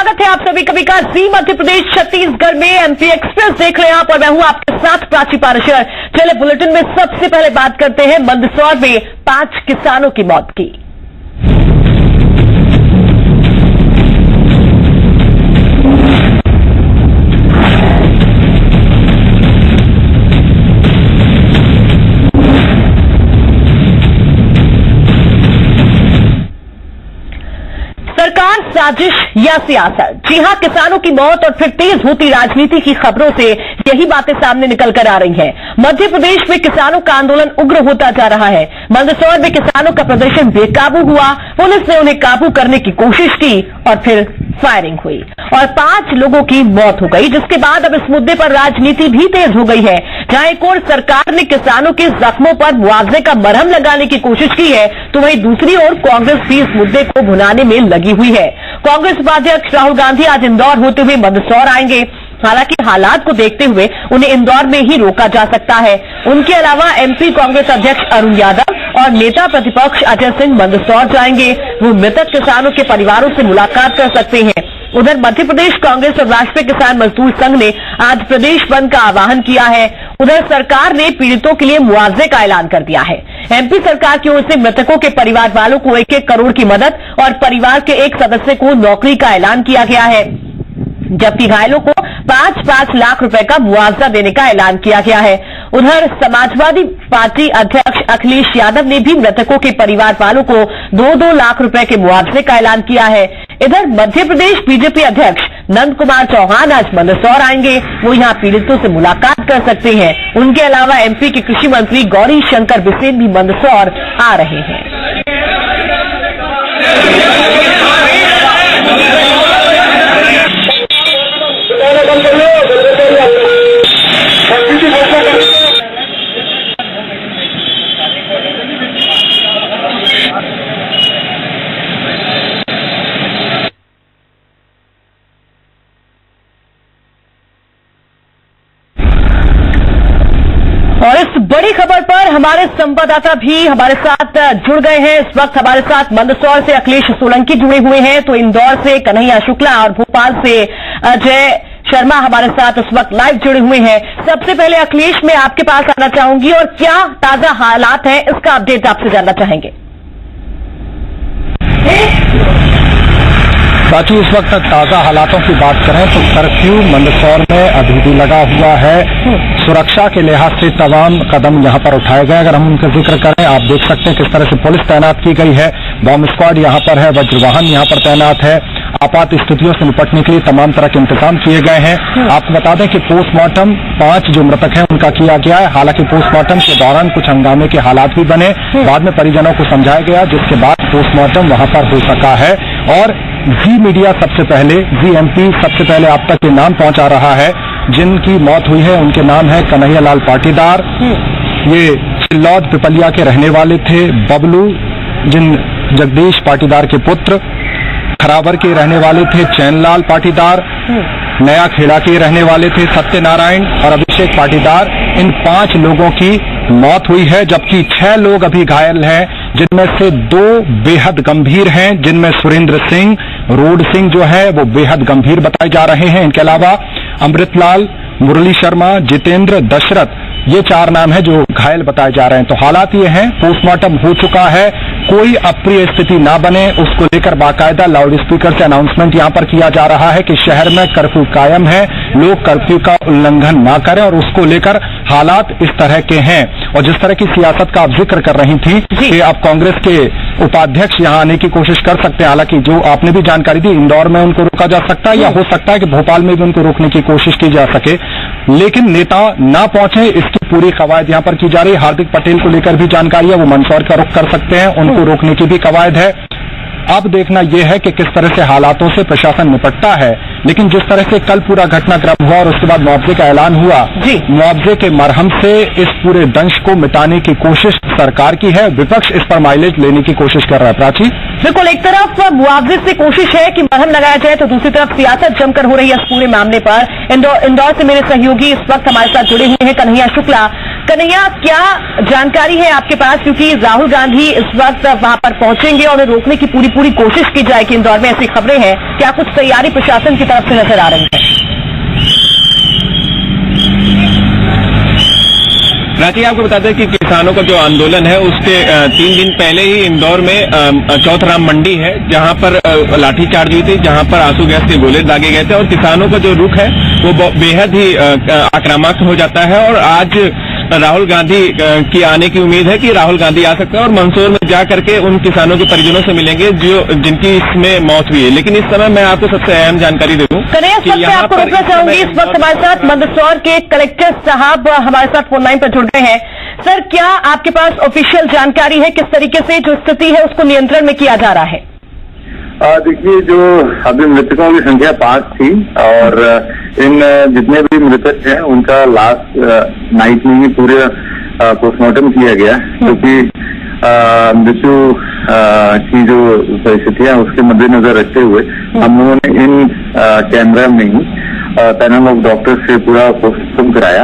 स्वागत है आप सभी कभी का जी मध्य प्रदेश छत्तीसगढ़ में एमपी एक्सप्रेस देख रहे हैं आप और मैं हूं आपके साथ प्राची पाराशर। चले बुलेटिन में सबसे पहले बात करते हैं मंदसौर में 5 किसानों की मौत की। सरकार, साजिश या सियासत? जी हां, किसानों की मौत और फिर तेज होती राजनीति की खबरों से यही बातें सामने निकल कर आ रही हैं। मध्य प्रदेश में किसानों का आंदोलन उग्र होता जा रहा है। मंदसौर में किसानों का प्रदर्शन बेकाबू हुआ, पुलिस ने उन्हें काबू करने की कोशिश की और फिर फायरिंग हुई और 5 लोगों की मौत हो गई, जिसके बाद अब इस मुद्दे पर राजनीति भी तेज हो गई है। जहां एक ओर सरकार ने किसानों के जख्मों पर मुआवजे का मरहम लगाने की कोशिश की है, तो वहीं दूसरी ओर कांग्रेस भी इस मुद्दे को भुनाने में लगी हुई है। कांग्रेस उपाध्यक्ष राहुल गांधी आज इंदौर होते हुए मंदसौर आएंगे। हालांकि हालात को देखते हुए उन्हें इंदौर में ही रोका जा सकता है। उनके अलावा एमपी कांग्रेस अध्यक्ष अरुण यादव और नेता प्रतिपक्ष अजय सिंह मंदसौर जाएंगे। वो मृतक किसानों के परिवारों से मुलाकात कर सकते हैं। उधर मध्य प्रदेश कांग्रेस और राष्ट्रीय किसान मजदूर संघ ने आज प्रदेश बंद का आह्वान किया है। उधर सरकार ने पीड़ितों के लिए मुआवजे का ऐलान कर दिया है। एमपी सरकार की ओर से मृतकों के परिवार वालों को 1-1 करोड़ की मदद और परिवार के एक सदस्य को नौकरी का ऐलान किया गया है, जबकि घायलों को 5-5 लाख रुपए का मुआवजा देने का ऐलान किया गया है। उधर समाजवादी पार्टी अध्यक्ष अखिलेश यादव ने भी मृतकों के परिवार वालों को 2-2 लाख रुपए के मुआवजे का ऐलान किया है। इधर मध्य प्रदेश बीजेपी अध्यक्ष नंद कुमार चौहान आज मंदसौर आएंगे। वो यहां पीड़ितों से मुलाकात कर सकते हैं। उनके अलावा एमपी के कृषि मंत्री गौरी शंकर बिसेन भी मंदसौर आ रहे हैं। और इस बड़ी खबर पर हमारे संवाददाता भी हमारे साथ जुड़ गए हैं। इस वक्त हमारे साथ मंदसौर से अखिलेश सोलंकी जुड़े हुए हैं, तो इंदौर से कन्हैया शुक्ला और भोपाल से अजय शर्मा हमारे साथ इस वक्त लाइव जुड़े हुए हैं। सबसे पहले अखिलेश, मैं आपके पास आना चाहूंगी और क्या ताजा हालात हैं इसका अपडेट आपसे जानना चाहेंगे। बाकी इस वक्त ताजा हालातों की बात करें तो कर्फ्यू मंदसौर में अभी भी लगा हुआ है। सुरक्षा के लिहाज से तमाम कदम यहां पर उठाए गए। अगर हम उनका जिक्र करें, आप देख सकते हैं किस तरह से पुलिस तैनात की गई है, बॉम्ब स्क्वाड यहां पर है, वज्रवाहन यहां पर तैनात है। आपात स्थितियों से निपटने के लिए तमाम तरह के इंतजाम किए गए हैं। आपको बता दें कि पोस्टमार्टम 5 जो मृतक हैं उनका किया गया है। हालांकि पोस्टमार्टम के दौरान कुछ हंगामे के हालात भी बने, बाद में परिजनों को समझाया गया, जिसके बाद पोस्टमार्टम वहां पर हो सका है। और जी मीडिया सबसे पहले, जी एमपी सबसे पहले आप तक ये नाम पहुंचा रहा है जिनकी मौत हुई है। उनके नाम है कन्हैया लाल पाटीदार। ये चिल्लौद पिपलिया के रहने वाले थे। बबलू जिन जगदीश पाटीदार के पुत्र। खराबर के रहने वाले थे चैनलाल पाटीदार। नया खेड़ा के रहने वाले थे सत्यनारायण और अभिषेक पाटीदार। इन 5 लोगों की मौत हुई है, जबकि 6 लोग अभी घायल हैं, जिनमें से 2 बेहद गंभीर हैं, जिनमें सुरेंद्र सिंह, रोड सिंह जो है वो बेहद गंभीर बताए जा रहे हैं। इनके अलावा अमृतलाल, मुरली शर्मा, जितेंद्र, दशरथ, ये 4 नाम है जो घायल बताए जा रहे हैं। तो हालात ये हैं, पोस्टमार्टम हो चुका है, कोई अप्रिय स्थिति ना बने उसको लेकर बाकायदा लाउड स्पीकर से अनाउंसमेंट यहां पर किया जा रहा है कि शहर में कर्फ्यू कायम है, लोग कर्फ्यू का उल्लंघन ना करें, और उसको लेकर हालात इस तरह के हैं। और जिस तरह की सियासत का आप जिक्र कर रही थी कि अब कांग्रेस के उपाध्यक्ष यहां आने की कोशिश कर सकते हैं। हालांकि जो आपने भी जानकारी दी, इंदौर में उनको रोका जा सकता है या हो सकता है कि भोपाल में भी उनको रोकने की कोशिश की जा सके, लेकिन नेता ना पहुंचे इसकी पूरी कवायद यहां पर की जा रही है। हार्दिक पटेल को लेकर भी जानकारी है, वो मंदसौर का रुख कर सकते हैं, उनको रोकने की भी कवायद है। अब देखना यह है कि किस तरह से हालातों से प्रशासन निपटता है। लेकिन जिस तरह से कल पूरा घटनाक्रम हुआ और उसके बाद मुआवजे का ऐलान हुआ, मुआवजे के मरहम से इस पूरे दंश को मिटाने की कोशिश सरकार की है। विपक्ष इस पर माइलेज लेने की कोशिश कर रहा है। प्राची, बिल्कुल, एक तरफ मुआवजे से कोशिश है कि मरहम लगाया जाए, तो दूसरी तरफ सियासत जमकर हो रही है इस पूरे मामले पर। इंदौर से मेरे सहयोगी इस वक्त हमारे साथ जुड़े हुए हैं कन्हैया शुक्ला। कन्हैया, क्या जानकारी है आपके पास, क्योंकि राहुल गांधी इस वक्त वहां पर पहुंचेंगे और रोकने की पूरी कोशिश की जाए कि इंदौर में ऐसी खबरें हैं, क्या कुछ तैयारी प्रशासन की तरफ से नजर आ रही है? प्राची, आपको बता दें कि किसानों का जो आंदोलन है उसके 3 दिन पहले ही इंदौर में चौथराम मंडी है, जहां पर लाठीचार्ज हुई थी, जहां पर आंसू गैस के गोले दागे गए थे और किसानों का जो रुख है वो बेहद ही आक्रामक हो जाता है। और आज राहुल गांधी की आने की उम्मीद है कि राहुल गांधी आ सकते हैं और मंदसौर में जा करके उन किसानों के परिजनों से मिलेंगे जिनकी इसमें मौत हुई है। लेकिन इस समय मैं आपको सबसे अहम जानकारी दे दूं। कन्हैया, इस वक्त आपको रोकना चाहूंगी। इस वक्त हमारे साथ मंदसौर के कलेक्टर साहब हमारे साथ फोन लाइन पर जुड़ गए हैं। सर, क्या आपके पास ऑफिशियल जानकारी है, किस तरीके से जो स्थिति है उसको नियंत्रण में किया जा रहा है? देखिए, जो अभी मृतकों की संख्या 5 थी और इन जितने भी मृतक हैं उनका लास्ट नाइट में ही पूरे पोस्टमार्टम किया गया, क्योंकि मृत्यु की जो परिस्थितियां उसके मद्देनजर रखते हुए हम लोगों ने इन कैमरा में ही पैनल ऑफ डॉक्टर्स से पूरा पोस्टमार्टम कराया।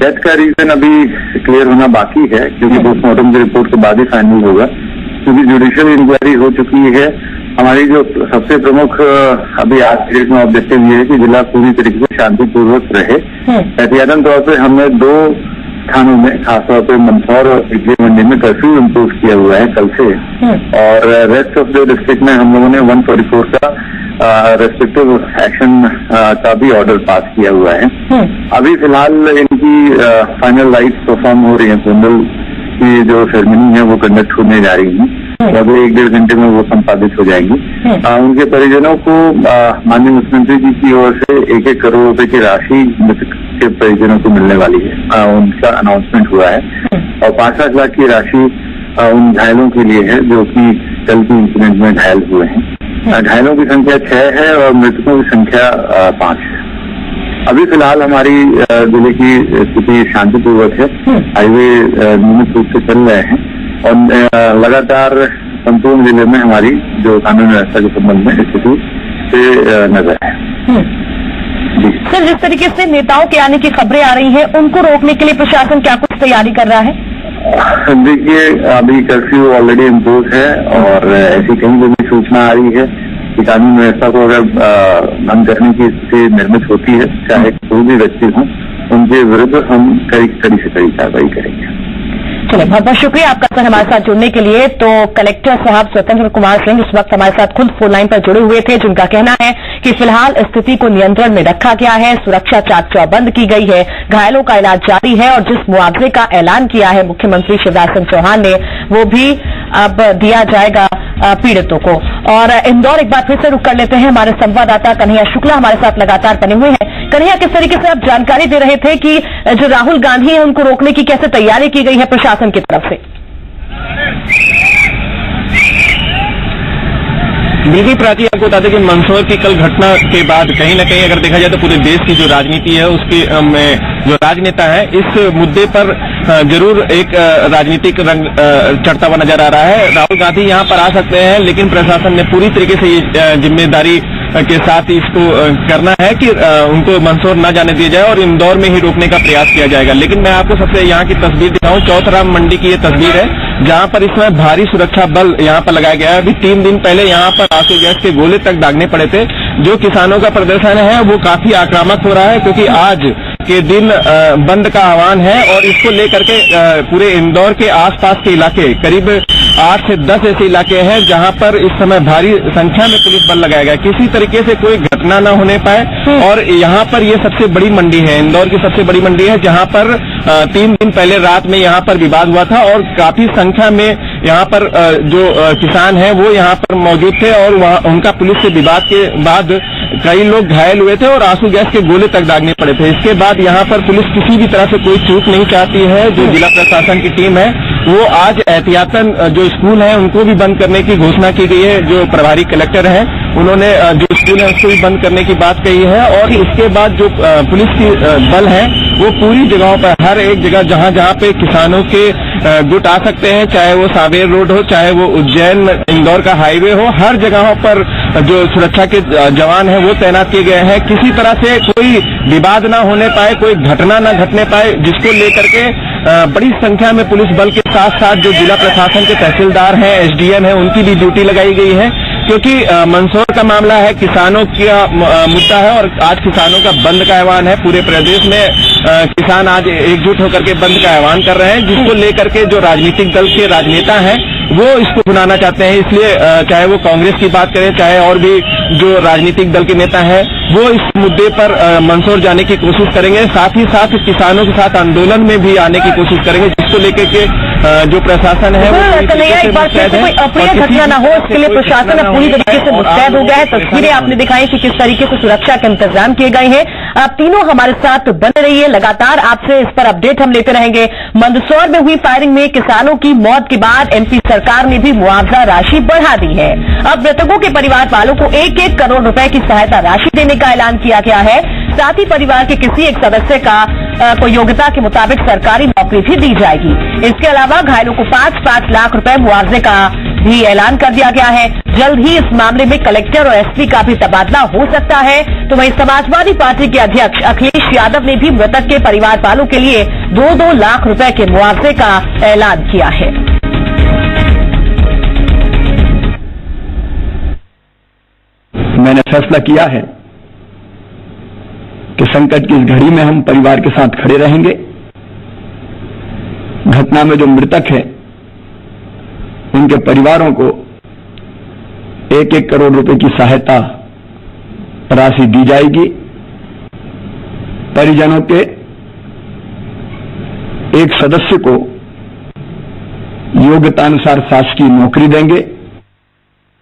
डेथ का रीजन अभी क्लियर होना बाकी है, क्योंकि पोस्टमार्टम की रिपोर्ट के बाद ही फाइनल होगा, क्योंकि जुडिशियल इंक्वायरी हो चुकी है। हमारी जो सबसे प्रमुख अभी आज की डेट में ऑब्जेक्टिव ये है कि जिला पूरी तरीके से शांतिपूर्वक रहे। एहतियातन तौर पर हमने 2 स्थानों में, खासतौर पर मंदसौर और इडली मंडी में कर्फ्यू इम्पोज किया हुआ है कल से, और रेस्ट ऑफ द डिस्ट्रिक्ट में हम लोगों ने 144 का रेस्ट्रिक्टिव एक्शन का भी ऑर्डर पास किया हुआ है। अभी फिलहाल इनकी फाइनल राइट्स परफॉर्म हो रही है, फ्यूनरल की जो सेरेमनी है वो कंडक्ट होने जा रही है, अगले 1-1.5 घंटे में वो संपादित हो जाएंगी। उनके परिजनों को माननीय मुख्यमंत्री जी की ओर से 1-1 करोड़ रुपए की राशि मृतक के परिजनों को मिलने वाली है, उनका अनाउंसमेंट हुआ है, और 5-7 लाख की राशि उन घायलों के लिए है जो कि कल की इंसिडेंट में घायल हुए हैं। घायलों की संख्या 6 है और मृतकों की संख्या 5 है। अभी फिलहाल हमारी जिले की स्थिति शांतिपूर्वक है, हाईवे नियमित रूप से चल रहे हैं और लगातार संपूर्ण जिले में हमारी जो कानून व्यवस्था के संबंध में स्थिति से नजर है। सर, जिस तरीके से नेताओं के आने की खबरें आ रही हैं, उनको रोकने के लिए प्रशासन क्या कुछ तैयारी कर रहा है? देखिए, अभी कर्फ्यू ऑलरेडी इम्पोज है और ऐसी कहीं भी सूचना आ रही है कि कानून व्यवस्था को अगर भंग करने की स्थिति निर्मित होती है, चाहे कोई भी व्यक्ति हो, उनके विरुद्ध हम कड़ी से कड़ी कार्रवाई करेंगे। चलिए, बहुत बहुत शुक्रिया आपका सर हमारे साथ जुड़ने के लिए। तो कलेक्टर साहब स्वतंत्र कुमार सिंह इस वक्त हमारे साथ खुद फोन लाइन पर जुड़े हुए थे, जिनका कहना है कि फिलहाल स्थिति को नियंत्रण में रखा गया है, सुरक्षा चाक चौबंद की गई है, घायलों का इलाज जारी है और जिस मुआवजे का ऐलान किया है मुख्यमंत्री शिवराज सिंह चौहान ने, वो भी अब दिया जाएगा पीड़ितों को। और इंदौर एक बार फिर से रुक कर लेते हैं, हमारे संवाददाता कन्हैया शुक्ला हमारे साथ लगातार बने हुए हैं। कन्हैया, किस तरीके से आप जानकारी दे रहे थे कि जो राहुल गांधी है उनको रोकने की कैसे तैयारी की गई है प्रशासन की तरफ से? बिल्कुल प्राची, आपको बता दें कि मंदसौर की कल घटना के बाद कहीं न कहीं अगर देखा जाए तो पूरे देश की जो राजनीति है उसकी में जो राजनेता है इस मुद्दे पर जरूर एक राजनीतिक रंग चढ़ता हुआ नजर आ रहा है। राहुल गांधी यहां पर आ सकते हैं, लेकिन प्रशासन ने पूरी तरीके से ये जिम्मेदारी के साथ इसको करना है कि उनको मंदसौर न जाने दिया जाए और इंदौर में ही रोकने का प्रयास किया जाएगा। लेकिन मैं आपको सबसे यहाँ की तस्वीर दिखाऊं, चौथराम मंडी की ये तस्वीर है जहां पर इस समय भारी सुरक्षा बल यहाँ पर लगाया गया है। अभी 3 दिन पहले यहाँ पर आंसू गैस के गोले तक दागने पड़े थे। जो किसानों का प्रदर्शन है वो काफी आक्रामक हो रहा है, क्योंकि आज के दिन बंद का आह्वान है और इसको लेकर के पूरे इंदौर के आसपास के इलाके करीब 8 से 10 ऐसे इलाके हैं जहां पर इस समय भारी संख्या में पुलिस बल लगाया गया, किसी तरीके से कोई घटना न होने पाए। और यहाँ पर ये सबसे बड़ी मंडी है, इंदौर की सबसे बड़ी मंडी है, जहां पर 3 दिन पहले रात में यहाँ पर विवाद हुआ था और काफी संख्या में यहाँ पर जो किसान हैं वो यहाँ पर मौजूद थे और वहाँ उनका पुलिस से विवाद के बाद कई लोग घायल हुए थे और आंसू गैस के गोले तक दागने पड़े थे। इसके बाद यहाँ पर पुलिस किसी भी तरह से कोई चूक नहीं चाहती है। जो जिला प्रशासन की टीम है वो आज एहतियातन जो स्कूल है उनको भी बंद करने की घोषणा की गई है। जो प्रभारी कलेक्टर हैं उन्होंने जो स्कूल है उसको भी बंद करने की बात कही है। और इसके बाद जो पुलिस की बल है वो पूरी जगहों पर, हर एक जगह जहां जहां पे किसानों के गुट आ सकते हैं, चाहे वो सावेर रोड हो, चाहे वो उज्जैन इंदौर का हाईवे हो, हर जगहों पर जो सुरक्षा के जवान हैं वो तैनात किए गए हैं। किसी तरह से कोई विवाद ना होने पाए, कोई घटना ना घटने पाए, जिसको लेकर के बड़ी संख्या में पुलिस बल के साथ साथ जो जिला प्रशासन के तहसीलदार हैं, एसडीएम हैं, उनकी भी ड्यूटी लगाई गई है। क्योंकि मंदसौर का मामला है, किसानों का मुद्दा है और आज किसानों का बंद का ऐलान है। पूरे प्रदेश में किसान आज एकजुट होकर के बंद का ऐलान कर रहे हैं, जिसको लेकर के जो राजनीतिक दल के राजनेता हैं वो इसको भुनाना चाहते हैं। इसलिए चाहे वो कांग्रेस की बात करें, चाहे और भी जो राजनीतिक दल के नेता हैं, वो इस मुद्दे पर मंदसौर जाने की कोशिश करेंगे। साथ ही साथ किसानों के साथ आंदोलन में भी आने की कोशिश करेंगे, जिसको लेकर के जो प्रशासन है वो एक बार फिर कोई अप्रिय घटना न हो, इसके लिए प्रशासन अब पूरी तरीके से मुस्तैद हो गया है। तस्वीरें आपने दिखाई कि किस तरीके से सुरक्षा के इंतजाम किए गए हैं। आप तीनों हमारे साथ बने रहिए, लगातार आपसे इस पर अपडेट हम लेते रहेंगे। मंदसौर में हुई फायरिंग में किसानों की मौत के बाद एमपी सरकार ने भी मुआवजा राशि बढ़ा दी है। अब मृतकों के परिवार वालों को 1-1 करोड़ रुपए की सहायता राशि देने का ऐलान किया गया है। साथ ही परिवार के किसी एक सदस्य को योग्यता के मुताबिक सरकारी नौकरी भी दी जाएगी। इसके अलावा घायलों को 5-5 लाख रुपए मुआवजे का भी ऐलान कर दिया गया है। जल्द ही इस मामले में कलेक्टर और एसपी का भी तबादला हो सकता है। तो वहीं समाजवादी पार्टी के अध्यक्ष अखिलेश यादव ने भी मृतक के परिवार वालों के लिए 2-2 लाख रुपए के मुआवजे का ऐलान किया है। मैंने फैसला किया है कि संकट की इस घड़ी में हम परिवार के साथ खड़े रहेंगे। घटना में जो मृतक हैं उनके परिवारों को 1-1 करोड़ रुपए की सहायता राशि दी जाएगी। परिजनों के एक सदस्य को योग्यतानुसार शासकीय नौकरी देंगे।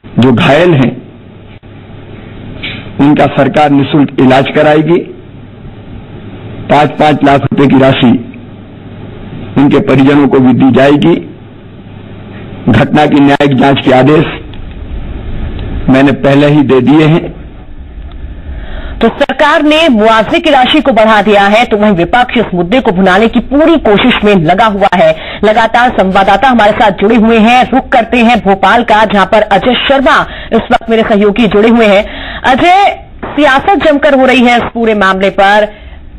जो घायल हैं उनका सरकार निःशुल्क इलाज कराएगी। 5-5 लाख रुपए की राशि उनके परिजनों को भी दी जाएगी। घटना की न्यायिक जांच के आदेश मैंने पहले ही दे दिए हैं। तो सरकार ने मुआवजे की राशि को बढ़ा दिया है, तो वहीं विपक्ष इस मुद्दे को भुनाने की पूरी कोशिश में लगा हुआ है। लगातार संवाददाता हमारे साथ जुड़े हुए हैं। रुख करते हैं भोपाल का, जहां पर अजय शर्मा इस वक्त मेरे सहयोगी जुड़े हुए हैं। अजय, सियासत जमकर हो रही है इस पूरे मामले पर।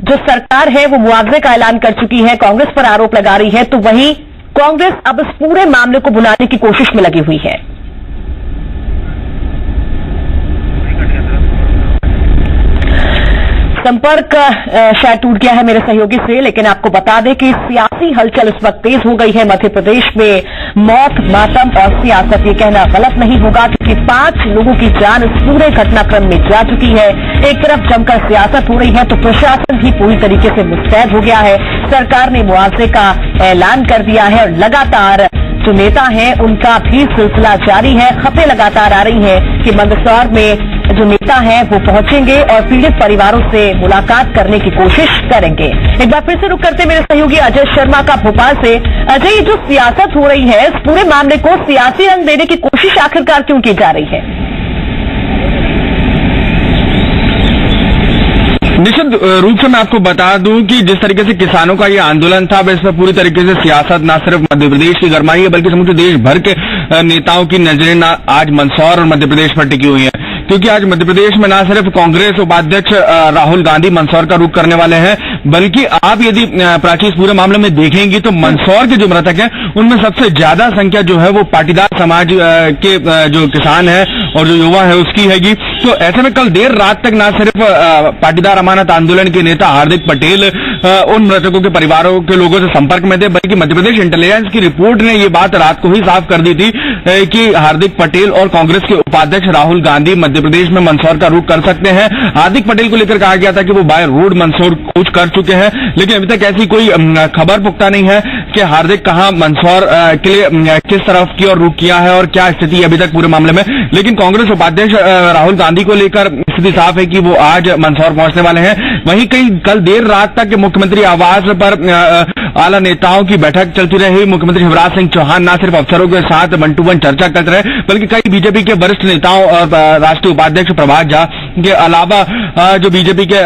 जो सरकार है वो मुआवजे का ऐलान कर चुकी है, कांग्रेस पर आरोप लगा रही है, तो वहीं कांग्रेस अब इस पूरे मामले को भुनाने की कोशिश में लगी हुई है। संपर्क शायद टूट गया है मेरे सहयोगी से, लेकिन आपको बता दें कि सियासी हलचल इस वक्त तेज हो गई है मध्य प्रदेश में। मौत, मातम और सियासत, ये कहना गलत नहीं होगा, क्योंकि 5 लोगों की जान इस पूरे घटनाक्रम में जा चुकी है। एक तरफ जमकर सियासत हो रही है तो प्रशासन भी पूरी तरीके से मुस्तैद हो गया है। सरकार ने मुआवजे का ऐलान कर दिया है और लगातार जो नेता हैं उनका भी सिलसिला जारी है। खबरें लगातार आ रही हैं कि मंदसौर में जो नेता हैं वो पहुंचेंगे और पीड़ित परिवारों से मुलाकात करने की कोशिश करेंगे। एक बार फिर से रुक करते मेरे सहयोगी अजय शर्मा का भोपाल से। अजय, जो सियासत हो रही है, इस पूरे मामले को सियासी रंग देने की कोशिश आखिरकार क्यों की जा रही है? निश्चित रूप से मैं आपको बता दूं कि जिस तरीके से किसानों का ये आंदोलन था, इस पर पूरी तरीके से सियासत न सिर्फ मध्य प्रदेश की गरमाई है, बल्कि समूचे देश भर के नेताओं की नजरें आज मंदसौर और मध्य प्रदेश पर टिकी हुई है। क्योंकि आज मध्य प्रदेश में न सिर्फ कांग्रेस उपाध्यक्ष राहुल गांधी मंदसौर का रुख करने वाले हैं, बल्कि आप यदि प्राची इस पूरे मामले में देखेंगी तो मंदसौर के जो मृतक हैं उनमें सबसे ज्यादा संख्या जो है वो पाटीदार समाज के जो किसान है और जो युवा है उसकी हैगी। तो ऐसे में कल देर रात तक न सिर्फ पाटीदार अमानत आंदोलन के नेता हार्दिक पटेल उन मृतकों के परिवारों के लोगों से संपर्क में थे, बल्कि मध्य प्रदेश इंटेलिजेंस की रिपोर्ट ने ये बात रात को ही साफ कर दी थी कि हार्दिक पटेल और कांग्रेस के उपाध्यक्ष राहुल गांधी मध्य प्रदेश में मंदसौर का रुख कर सकते हैं। हार्दिक पटेल को लेकर कहा गया था कि वो बाय रोड मंदसौर कूच कर चुके हैं, लेकिन अभी तक ऐसी कोई खबर पुख्ता नहीं है। कि हार्दिक कहाँ मंदसौर के लिए किस तरफ की ओर रुख किया है और क्या स्थिति है अभी तक पूरे मामले में। लेकिन कांग्रेस उपाध्यक्ष राहुल गांधी को लेकर स्थिति साफ है कि वो आज मंदसौर पहुंचने वाले हैं। वहीं कल देर रात तक मुख्यमंत्री आवास पर आला नेताओं की बैठक चलती रही। मुख्यमंत्री शिवराज सिंह चौहान न सिर्फ अफसरों के साथ वन टू वन चर्चा करते रहे, बल्कि कई बीजेपी के वरिष्ठ नेताओं और राष्ट्रीय उपाध्यक्ष प्रभात झा के अलावा जो बीजेपी के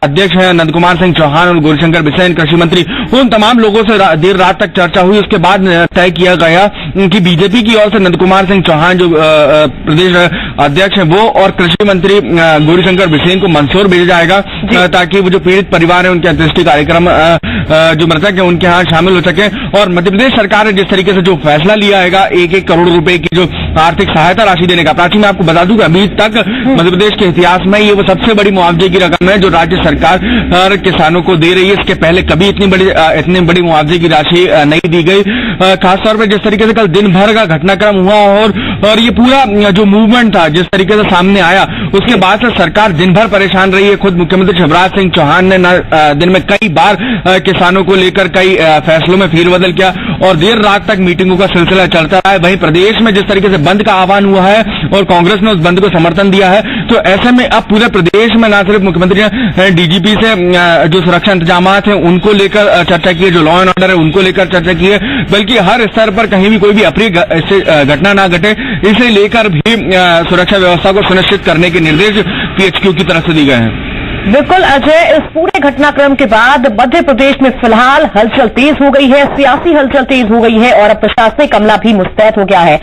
अध्यक्ष हैं नंद कुमार सिंह चौहान और गौरीशंकर बिसेन कृषि मंत्री, उन तमाम लोगों से देर रात तक चर्चा हुई। उसके बाद तय किया गया कि बीजेपी की ओर से नंद कुमार सिंह चौहान जो प्रदेश अध्यक्ष हैं वो और कृषि मंत्री गौरीशंकर बिसेन को मंदसौर भेजा जाएगा, ताकि वो जो पीड़ित परिवार है उनके अंत्येष्टि कार्यक्रम जो मृतक है उनके यहाँ शामिल हो सके। और मध्य प्रदेश सरकार ने जिस तरीके से जो फैसला लिया है 1-1 करोड़ रुपए की जो आर्थिक सहायता राशि देने का, प्राची मैं आपको बता दूं कि अभी तक मध्य प्रदेश के इतिहास में ये वो सबसे बड़ी मुआवजे की रकम है जो राज्य सरकार किसानों को दे रही है। इसके पहले कभी इतनी बड़ी मुआवजे की राशि नहीं दी गई। खासतौर पर जिस तरीके से कल दिन भर का घटनाक्रम हुआ और ये पूरा जो मूवमेंट था जिस तरीके से सामने आया, उसके बाद से सरकार दिन भर परेशान रही है। खुद मुख्यमंत्री शिवराज सिंह चौहान ने दिन में कई बार किसानों को लेकर कई फैसलों में फेरबदल किया और देर रात तक मीटिंगों का सिलसिला चलता रहा है। वहीं प्रदेश में जिस तरीके से बंद का आह्वान हुआ है और कांग्रेस ने उस बंद को समर्थन दिया है, तो ऐसे में अब पूरे प्रदेश में न सिर्फ मुख्यमंत्री ने डीजीपी से जो सुरक्षा इंतजाम हैं उनको लेकर चर्चा की है, जो लॉ एंड ऑर्डर है उनको लेकर चर्चा की है, बल्कि हर स्तर पर कहीं भी कोई भी अप्रिय घटना ना घटे इसे लेकर भी सुरक्षा व्यवस्था को सुनिश्चित करने के निर्देश पीएचक्यू की तरफ से दिए गए हैं। बिल्कुल अजय, इस पूरे घटनाक्रम के बाद मध्य प्रदेश में फिलहाल हलचल तेज हो गई है, सियासी हलचल तेज हो गई है और अब प्रशासनिक अमला भी मुस्तैद हो गया है।